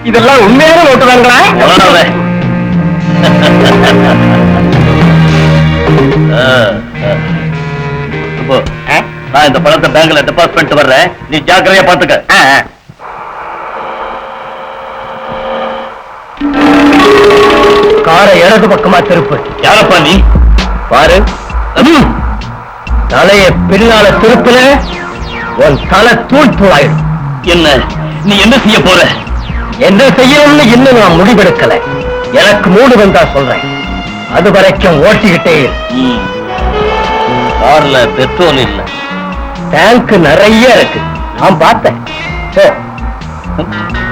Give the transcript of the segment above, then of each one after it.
இதெல்லாம் உண்மையான நோட்டு தாங்களா? நான் இந்த பணத்தை பேங்க்ல டெபாசிட் பண்ணிட்டு வர்றேன், நீ ஜாக்கிரதையா பாத்துக்க. காரை இடது பக்கமா திருப்பு. யாரப்பா நீ? பாரு, தலைய பின்னால திருப்புல உன் தலை தூள் தூளாயிடும். என்ன நீ என்ன செய்ய போற? என்ன செய்யணும்னு இன்னும் நான் முடிவெடுக்கல. எனக்கு மூடு வந்தா சொல்றேன். அது வரைக்கும் ஓட்டிக்கிட்டே. கார்ல பெட்ரோல் இல்ல, டேங்க் நிறைய இருக்கு, நான் பார்த்தேன்.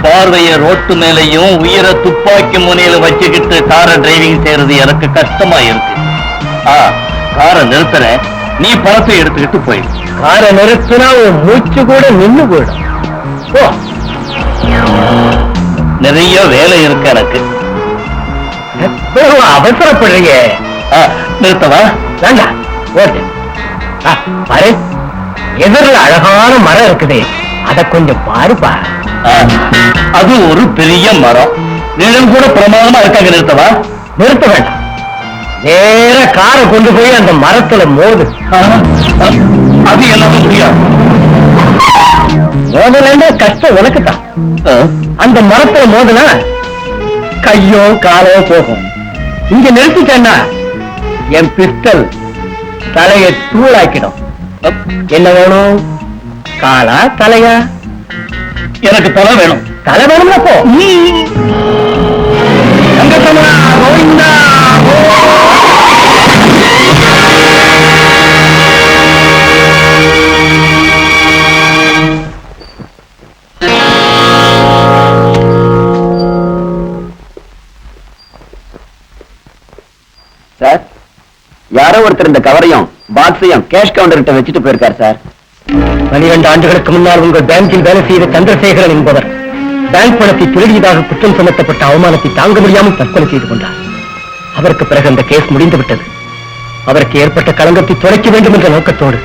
பார்வைய ரோட்டு மேலையும் உயிரை துப்பாக்கி முனையில வச்சுக்கிட்டு காரை டிரைவிங் செய்யறது எனக்கு கஷ்டமா இருக்கு. காரை நிறுத்துறேன், நீ பணத்தை எடுத்துக்கிட்டு போயிடு. காரை நிறுத்தினா உன் மூச்சு கூட நின்னு போயிடும். நிறைய வேலை இருக்கு எனக்கு. அவசரப்படுறீங்க. நிறுத்தவா? வேண்டாம், ஓட்டு. பாரு, எதிரில் அழகான மரம் இருக்குது, அதை கொஞ்சம் பாருப்பா. அது ஒரு பெரிய மரம், நிழல் கூட பிரமாதமா இருக்காங்க. நிறுத்தவா? நிறுத்த வேண்டாம், நேர காரை கொண்டு போய் அந்த மரத்துல மோது. அது என்னால முடியாது. மோதல கஷ்டம் உனக்குதான். அந்த மரத்துல மோதுனா கையோ காலோ போகும். இங்க நிறுத்திட்டேன்னா என் பிஸ்டல் தலையை தூளாக்கிடும். என்ன வேணும்? காலா தலையா? எனக்கு தலை வேணும். தலை வேணும்னா போ. சார், யாரோ ஒருத்தர் இந்த கவரையும் பாக்ஸையும் கேஷ் கவுண்டர் கிட்ட வச்சுட்டு போயிருக்கார் சார். 12 ஆண்டுகளுக்கு முன்னால் உங்கள் பேங்கில் வேலை செய்த சந்திரசேகரன் என்பவர் பேங்க் பணத்தை திருடியதாக குற்றம் சுமத்தப்பட்ட அவமானத்தை தாங்க முடியாமல் தற்கொலை செய்து கொண்டார். அவருக்கு பிறகு அந்த கேஸ் முடிந்து விட்டது. அவருக்கு ஏற்பட்ட களங்கத்தை துடைக்க வேண்டும் என்ற நோக்கத்தோடு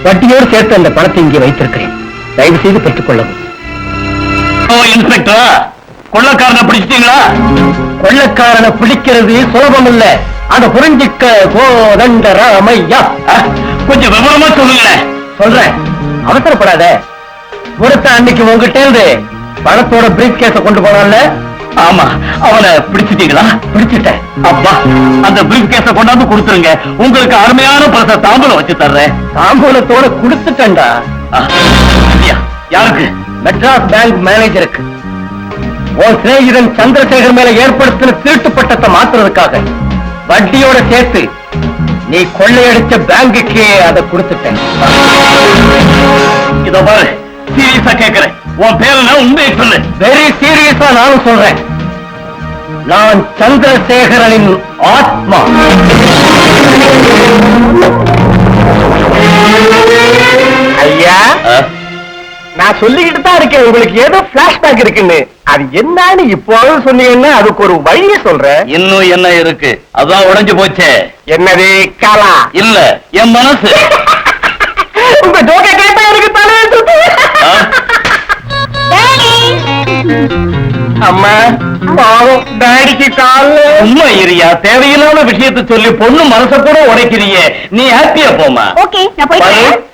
வட்டியோடு சேர்த்து அந்த பணத்தை இங்கே வைத்திருக்கிறேன். தயவு செய்து பெற்றுக் கொள்ளவும். இன்ஸ்பெக்டரா, கொள்ளக்காரனை பிடிச்சிட்டீங்களா? கொள்ளக்காரனை பிடிக்கிறது சுலபம் இல்ல, அதை புரிஞ்சிக்க கோதண்டராமையா. கொஞ்சம் விவரமா சொல்லுங்களேன். சொல்றேன், அவசரப்படாத. ஒருத்த அன்னைக்கு உங்ககிட்ட இருந்து பணத்தோட பிரீஃப் கேஸ கொண்டு போனான்ல? ஆமா, அவனை பிடிச்சிட்டீங்களா? பிடிச்சிட்டேன். அப்பா, அந்த பிரீஃப் கேஸ கொண்டாந்து கொடுத்துருங்க. உங்களுக்கு அருமையான பரிச தாம்பூலம் வச்சு தர்றேன். தாம்பூலத்தோட கொடுத்துட்டேன்டா. யாருக்கு? மெட்ராஸ் பேங்க் மேனேஜருக்கு. உன் சிநேகிதன் சந்திரசேகர் மேல ஏற்படுத்தின திருட்டு பட்டத்தை மாத்துறதுக்காக வட்டியோட சேர்த்து நீ கொள்ளையடிச்ச பேங்குக்கே அதை கொடுத்துட்டேன். இதோ பாரு, சீரியஸா கேட்கிறேன். உன் பேர உண்மையை சொல்லு. வெரி சீரியஸா நானும் சொல்றேன். நான் சந்திரசேகரனின் ஆத்மா. ஐயா, நான் சொல்லிக்கிட்டு தான் இருக்கேன், உங்களுக்கு ஏதோ பிளாஷ்பேக் இருக்குன்னு. அது என்னன்னு இப்போது சொன்னீங்கன்னா அதுக்கு ஒரு வழியை சொல்றேன். இன்னும் என்ன இருக்கு? அதான் உடைஞ்சு போச்சே. என்னது? காலா இல்ல, என் மனசு. உங்க ஜோக்க கேட்டா எனக்கு தலையெழுத்து. அம்மா, பாவம் டாடிக்கு கால. உண்மை இரியா, தேவையில்லாத விஷயத்தை சொல்லி பொண்ணு மனச கூட உடைக்கிறியே. நீ ஹாப்பியா போமா. ஓகே, நான் போயிட்டு.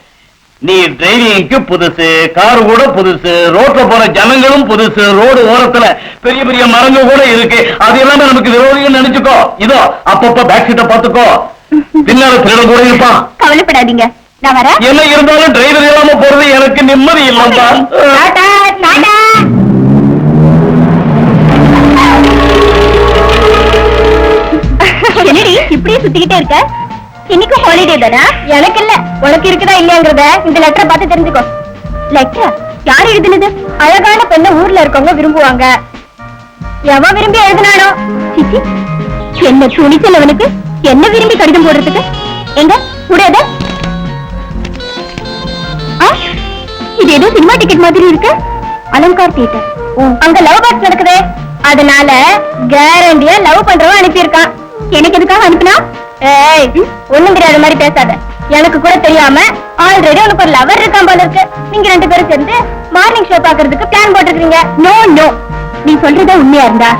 நீ டிரைவிங்க்கு புதுசு, கார் கூட புதுசு, ரோட்ல போற ஜனங்களும் புதுசு, ரோடு ஓரத்துல பெரிய பெரிய மரங்கள் கூட இருக்கு. அது எல்லாமே நமக்கு விரோதிகள் நினைச்சுக்கோ. இதோ அப்பப்ப பேக் சீட்டை பாத்துக்கோ. பின்னால திருடன் கூட இருப்பான். கவலைப்படாதீங்க, நான் வரேன். என்ன இருந்தாலும் டிரைவர் இல்லாம போறது எனக்கு நிம்மதி இல்லப்பா. என்னடி இப்படியே சுத்திக்கிட்டே இருக்க? இன்னைக்கு ஹாலிடே தானா? எனக்கு இல்ல, உனக்கு இருக்குதா இல்லையாங்கிறத இந்த லெட்டரை பார்த்து தெரிஞ்சுக்கோ. லெட்டர் யார் எழுதுனது? அழகான பெண்ண ஊர்ல இருக்கவங்க விரும்புவாங்க. எவன் விரும்பி எழுதினானோ? சிச்சி, என்ன துணிச்சல் அவனுக்கு! என்ன விரும்பி கடிதம் போடுறதுக்கு? எங்க கூடாத? இது ஏதோ சினிமா டிக்கெட் மாதிரி இருக்கு. அலங்கார் தியேட்டர். அங்க லவ் பாக்ஸ் நடக்குதே, அதனால கேரண்டியா லவ் பண்றவன் அனுப்பியிருக்கான். எனக்கு எதுக்காக அனுப்பினா? ஏய், ஒண்ணும் தெரியாத மாதிரி பேசாத. எனக்கு கூட தெரியாம ஆல்ரெடி உனக்கு ஒரு லவர் இருக்கான் போல இருக்கு. நீங்க 2 பேரும் சேர்ந்து மார்னிங் ஷோ பாக்குறதுக்கு பிளான் போட்டுருக்கீங்க. நோ நோ, நீ சொல்றதா உண்மையா இருந்தா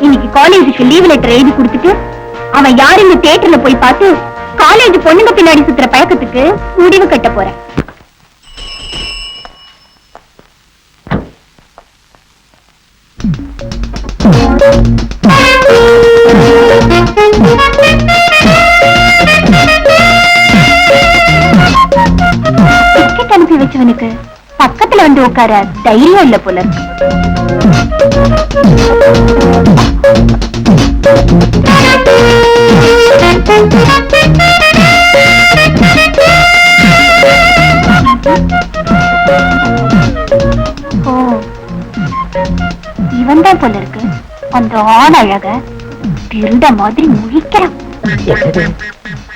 இன்னைக்கு காலேஜுக்கு லீவ் லெட்டர் எழுதி கொடுத்துட்டு அவன் யாருன்னு தியேட்டர்ல போய் பார்த்து காலேஜ் பொண்ணுங்க பின்னாடி சுத்துற பழக்கத்துக்கு முடிவு கட்ட போறேன். டிக்கெட் அனுப்பி வச்சவனுக்கு பக்கத்துல வந்து உட்கார தைரியம் இல்ல போல இருக்கு. ஓ, இவன் தான் போல இருக்கு. அந்த ஆண் அழக திருட மாதிரி முழிக்கிறான்.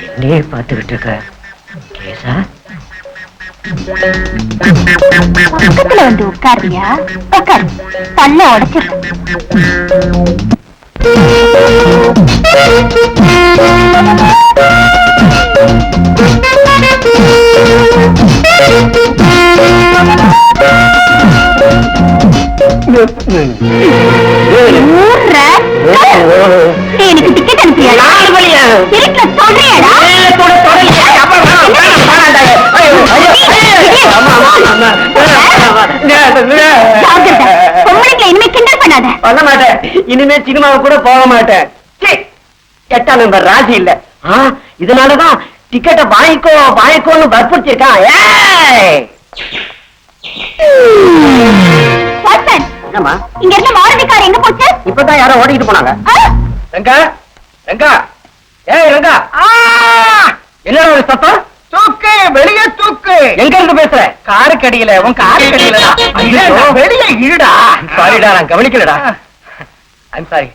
என்னையே பார்த்துக்கிட்டு இருக்க கேசா? பக்கத்துல வந்து உட்காருவியா? உட்காரு, பல்ல உடைச்சிருக்க. எனக்கு டிக்கெட் அனுப்பியா? சொல்றியாடா? இனிமே கிண்டல் பண்ணாத. பண்ண மாட்டேன். இனிமே சினிமாவை கூட போக மாட்டேன். எட்டாம் நம்பர் ராசி இல்ல. இதனாலதான் டிக்கெட்டை வாங்கிக்கோ வாங்கிக்கோன்னு வற்புறுத்திருக்கான். இங்க இருந்த மாருதி கார் எங்க போச்சு? இப்பதான் யாரோ ஓடிக்கிட்டு போனாங்க. ரங்கா ரங்கா, ஏய் ரங்கா, என்ன ஒரு சத்தம்? தூக்கு, வெளியே தூக்கு. எங்க இருந்து பேசுற? காரு கடியில. உன் காரு கடியில வெளியே இழுடா. சாரிடா, நான் கவனிக்கலடா. I'm sorry.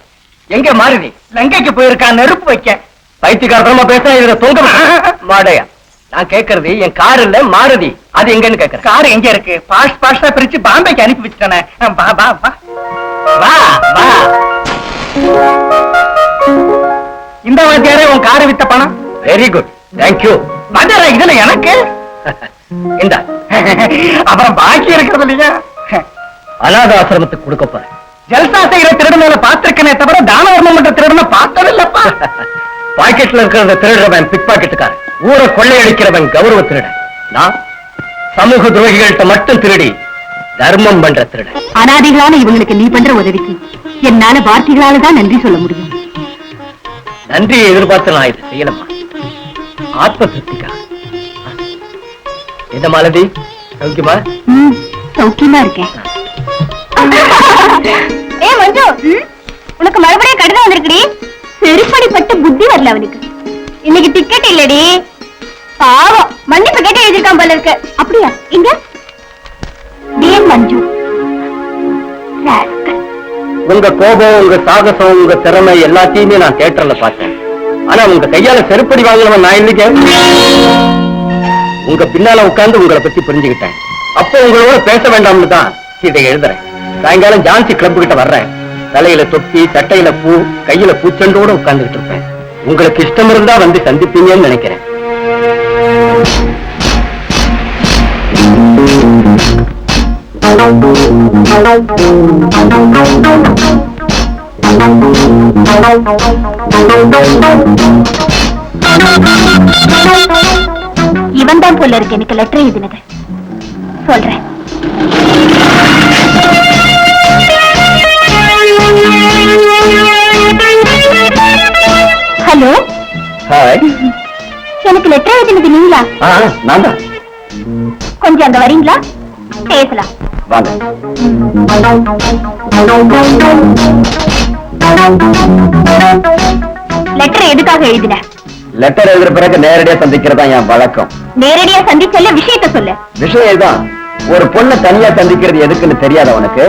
எங்க மாருதி? லங்கைக்கு போயிருக்கா நெருப்பு வைக்க. பைத்தியக்காரமா பேச இதுல தொங்க மாடையா. நான் கேக்குறது என் கார் இல்ல மாருதி, அது எங்கன்னு கேக்குறேன். கார் எங்க இருக்கு? பாஸ்ட் பாஸ்டா பிரிச்சு பாம்பேக்கு அனுப்பி வச்சுட்டானே. வா வா வா வா வா. இந்த வாத்தியாரே உன் காரை வித்த பணம். Very good, thank you. வாத்தியாரா, இதுல எனக்கு இந்த அப்புறம் பாக்கி இருக்கிறது இல்லையா? அநாத ஆசிரமத்துக்கு கொடுக்க போறேன். ஜல்சா செய்கிற திருடனால பார்த்திருக்கனே தவிர தான தர்மம் பண்ற திருடனை பார்த்ததில்லப்பா. பாக்கெட்ல இருக்கிறத திருடுறவன் பிக் பாக்கெட்டுக்காரன், ஊரை கொள்ளையடிக்கிறவன் கௌரவ திருடன். நான் சமூக துரோகிகள்கிட்ட மட்டும் திருடி தர்மம் பண்ற திருடன். அனாதைகளான இவங்களுக்கு நீ பண்ற உதவிக்கு என்னால வார்த்தைகளால தான் நன்றி சொல்ல முடியும். நன்றியை எதிர்பார்த்து நான் இது செய்யலமா, ஆத்ம திருப்திக்கா. என்ன மாலதி, சௌக்கியமா? சௌக்கியமா இருக்கேன். ஏ மஞ்சு, உனக்கு மறுபடியும் கடிதம் வந்திருக்குடி. செருப்படிப்பட்டு புத்தி வரல அவனுக்கு. இன்னைக்கு டிக்கெட் இல்லடி. பாவம், மன்னிப்பு கேட்டு எழுதிருக்கான் போல இருக்கு. அப்படியா? இங்க டிஎன் மஞ்சு. உங்க கோபம், உங்க சாகசம், உங்க திறமை எல்லாத்தையுமே நான் தியேட்டர்ல பார்த்தேன். ஆனா உங்க கையால செருப்படி வாங்கினவன் நான் இல்லைங்க. உங்க பின்னால உட்கார்ந்து உங்களை பத்தி புரிஞ்சுக்கிட்டேன். அப்போ உங்களோட பேச வேண்டாம்னு தான் இதை எழுதுறேன். சாயங்காலம் ஜான்சி கிளப் கிட்ட வர்றேன். தலையில தொப்பி, சட்டையில பூ, கையில பூச்செண்டோட உட்கார்ந்துகிட்டு இருப்பேன். உங்களுக்கு இஷ்டம் இருந்தா வந்து சந்திப்பீங்கன்னு நினைக்கிறேன். இவன் தான் போல இருக்கு எனக்கு லெட்டர் எழுதினது. சொல்றேன். ஹலோ. ஹாய். எனக்கு லெட்டர் எழுதினது நீங்களா? நான் தான். கொஞ்சம் அங்க வரீங்களா? பேசலாம். வாங்க. லெட்டர் எதுக்காக எழுதின? லெட்டர் எழுதுற பிறகு நேரடியா சந்திக்கிறதா என் வழக்கம். நேரடியா சந்திச்சல விஷயத்த சொல்லு. விஷயம் இதுதான். ஒரு பொண்ணை தனியா சந்திக்கிறது எதுக்குன்னு தெரியாத உனக்கு?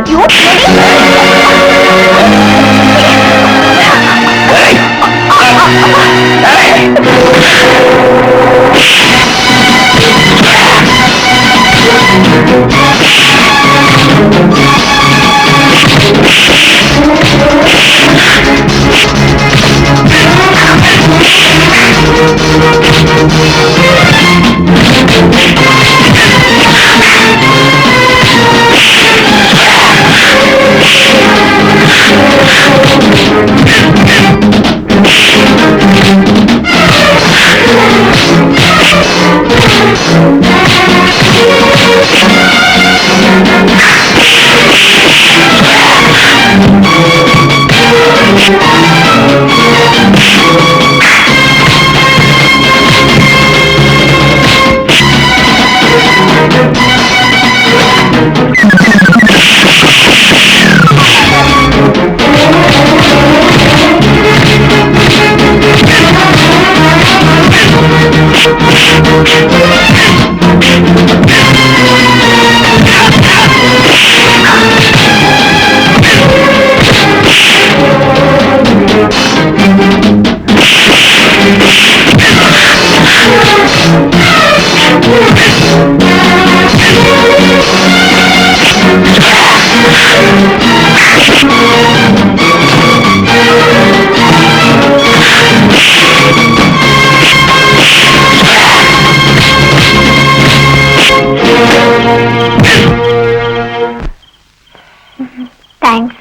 தேங்க்ஸ்.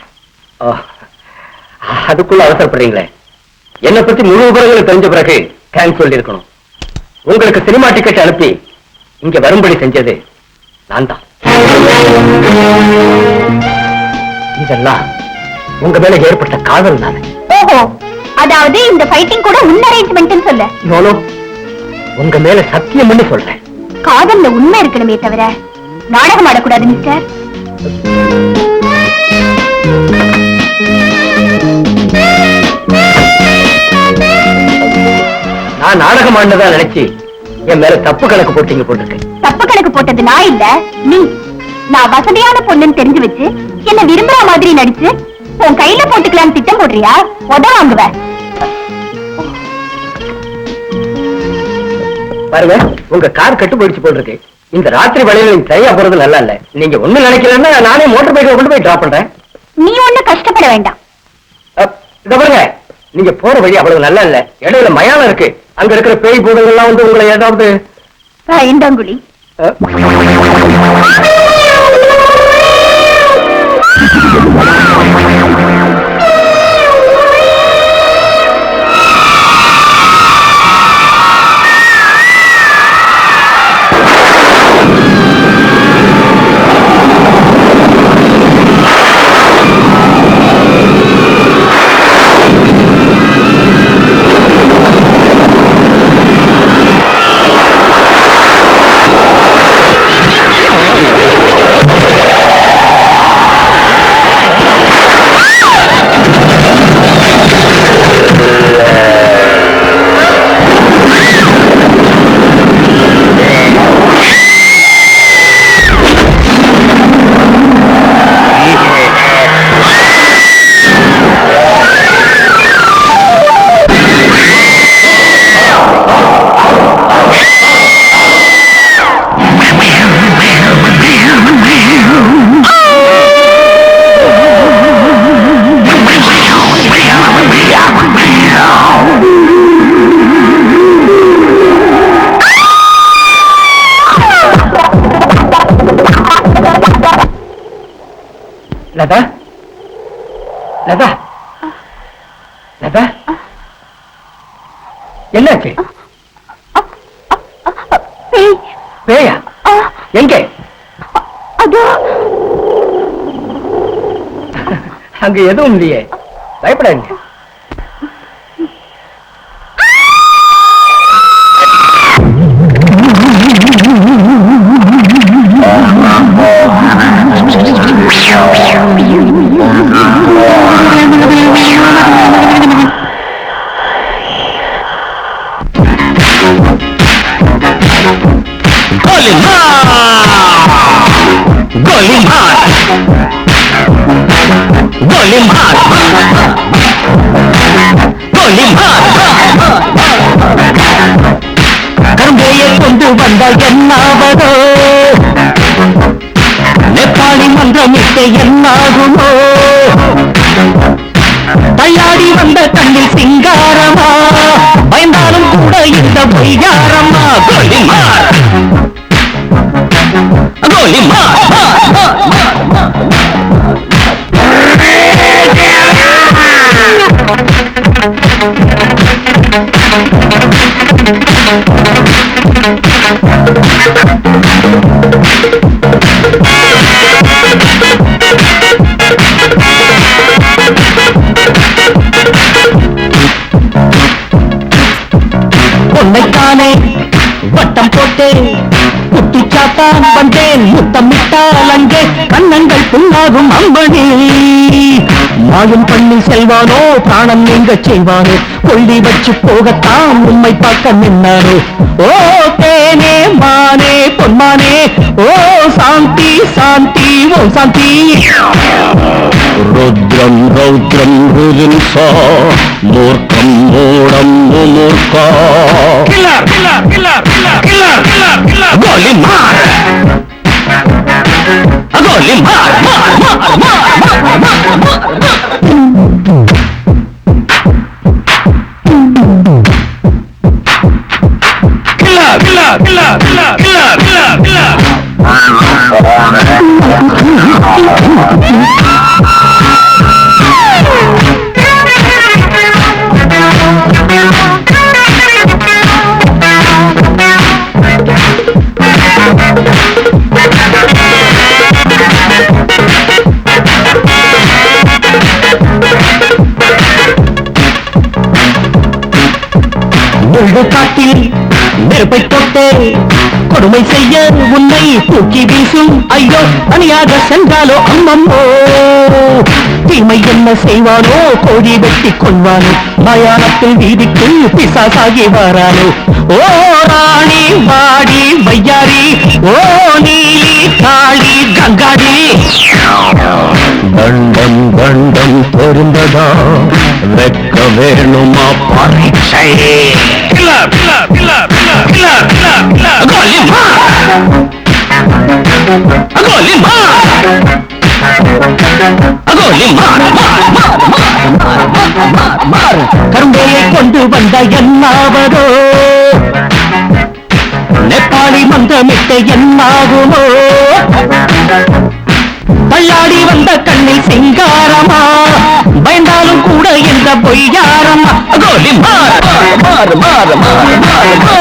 அதுக்குள்ள அவசரப்படுறீங்களே. என்னை பத்தி முழு விவரங்களை தெரிஞ்ச பிறகு தேங்க்ஸ் சொல்லி இருக்கணும். உங்களுக்கு சினிமா டிக்கெட் அனுப்பி இங்க வரும்படி செஞ்சது நான் தான். இதெல்லாம் உங்க மேல ஏற்பட்ட காதல் தானே? ஓஹோ, அதாவது இந்த ஃபைட்டிங் கூட உன் அரேஞ்ச்மெண்ட் சொல்ல. நோனோ, உங்க மேல சத்தியம் பண்ணி சொல்றேன். காதல்ல உண்மை இருக்கணுமே தவிர நாடகம் ஆடக்கூடாது மிஸ்டர். நான் நாடகம் ஆடினதா நினைச்சு என் மேல தப்பு கணக்கு போட்டீங்க போட்டிருக்கேன். தப்பு கணக்கு போட்டது நான் இல்ல, நீ. நான் வசதியான பொண்ணுன்னு தெரிஞ்சு வச்சு என்ன விரும்புற மாதிரி நடிச்சு உன் கையில போட்டுக்கலான்னு திட்டம் போடுறியா? உத வாங்குவ. பாருங்க, உங்க கார் கட்டு போயிடுச்சு போட்டிருக்கு. இந்த ராத்திரி வேளையில நீங்க சரியா போறது நல்லா இல்ல. நீங்க ஒண்ணு நினைக்கலன்னா நானே மோட்டர் பைக்ல கொண்டு போய் டிராப் பண்றேன். நீ ஒண்ணு கஷ்டப்பட வேண்டாம். இத பாருங்க, நீங்க போற வழி அவ்வளவு நல்லா இல்ல. இடையில மயானம் இருக்கு. அங்க இருக்கிற பேய் பூதங்கள்லாம் வந்து உங்களை ஏதாவது ஐந்தாங்குழி. லதா, லதா, லதா, என்னாச்சு? பேயா? எங்கே? அங்க எதுவும் இல்லையே. பயப்படாதீங்க. கங்கையை கொண்டு வந்த என்னாவதோ, நெப்பாளி மன்றமிட்டு என்னாகுமோ, தள்ளாடி வந்த கண்ணில் சிங்காரமா, பயந்தாலும் கூட இந்த பொய்யாரம்மா. கோலிமார், கோலிமார். பொன்னைத்தானே வட்டம் போட்டேன் குட்டி சாத்தான் வந்தேன் முத்தமிட்டால் அங்கே கண்ணங்கள் புண்ணாகும் அம்பனி மாயும் பண்ணி செல்வானோ பிராணம் நீங்க செய்வானோ கொள்ளி வச்சு போகத்தான் உண்மை பார்க்க நின்னாரோ ஓ தேனே மானே பொன்மானே ஓ சாந்தி சாந்தி ஓ சாந்தி ருத்ரம் ரௌத்ரம் ருஜின்சா மூர்க்கம் மூடம் மூர்க்கா கோலி மார் கோலி மார் காட்டில் நெருப்பை தொட்டே கொடுமை செய்ய உன்னை தூக்கி வீசும் ஐயோ தனியாக சென்றாலோ அம்மம்மோ தீமை என்ன செய்வானோ கோழி வெட்டி கொள்வானோ மயானத்தில் வீதிக்கு பிசாசாகி வாரானோ ஓ ராணி வாடி வையாரி ஓ நீலி காளி கங்காடி தண்டம் தண்டம் பொருந்ததா வெக்க வேணுமா பரீட்சை கரும்பையை கொண்டு வந்த என்னாவதோ நெப்பாளி மந்தமிட்ட என்னாகுமோ தள்ளாடி வந்த கண்ணில் சிங்காரமா பயந்தாலும் கூட எந்த பொய்யாரமா கோலி மாறு மாறு மாறு மாறு மாறு